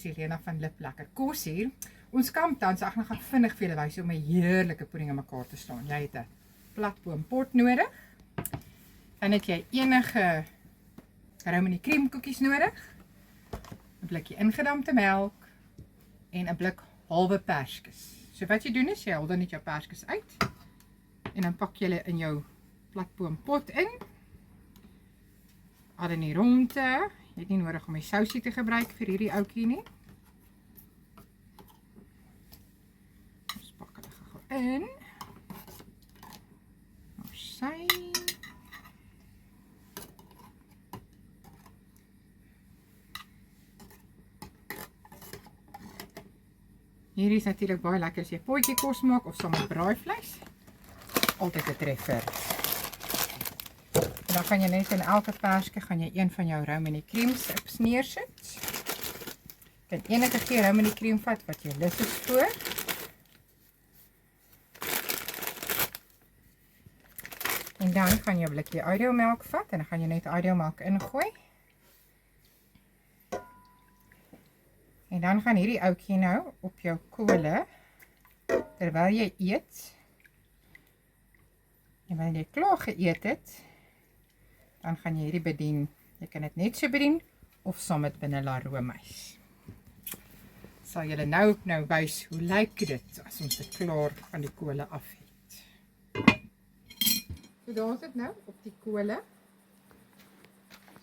Helena van Lip Lekker Kos hier. Ons kamp tans, ek gaan vinnig vir julle wys hoe om 'n heerlike pudding in mekaar te slaan. Jy het 'n platboompot nodig. Dan het jy enige Romani cream koekies nodig. 'n Blikkie ingedampte melk en 'n blik halwe perskes. So wat jy doen is jy haal dan net jou perskes uit en dan pak jy hulle in jou platboompot in. Al in die ronde. Jy het nie nodig om die sousie te gebruik vir hierdie ouetjie nie. Ons pak hulle gou in. Nou sy. Hierdie is natuurlik baie lekker as jy potjie kos maak of saam met braaivleis. Altyd 'n treffer. En dan gaan jy net in elke perske gaan jy een van jou Romani cream strips neersit. Jy kan enige gee Romani cream vat wat jy lus is voor. En dan gaan jy 'n blikkie ideomelk vat en dan gaan jy net ideomelk ingooi. En dan gaan hierdie ouetjie nou op jou kole terwyl jy eet. En wanneer jy klaar geëet het, dan gaan jy hierdie bedien. Jy kan dit net so bedien of saam met vanilla roomys. Sal julle nou wys hoe lyk dit as ons dit klaar van die kole af het. So daar is dit nou op die kole.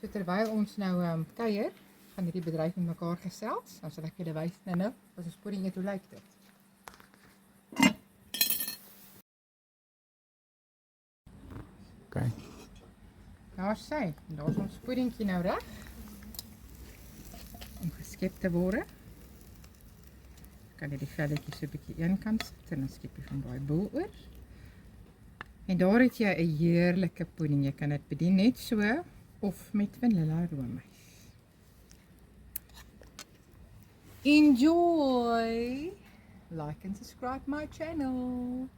So terwyl ons nou kuier, gaan hierdie bedryf met mekaar gesels. Dan sal ek julle wys nou as ons pudding eet hoe lyk dit. Okay. Daar sy, daar is ons puddingkie nou reg om geskep te word. Kan jy die velletjies so 'n bietjie eenkant sit en dan skep jy van daai boel oor. En daar het jy 'n heerlike pudding. Jy kan dit bedien net so of met vanilla roomys. Enjoy! Like and subscribe my channel.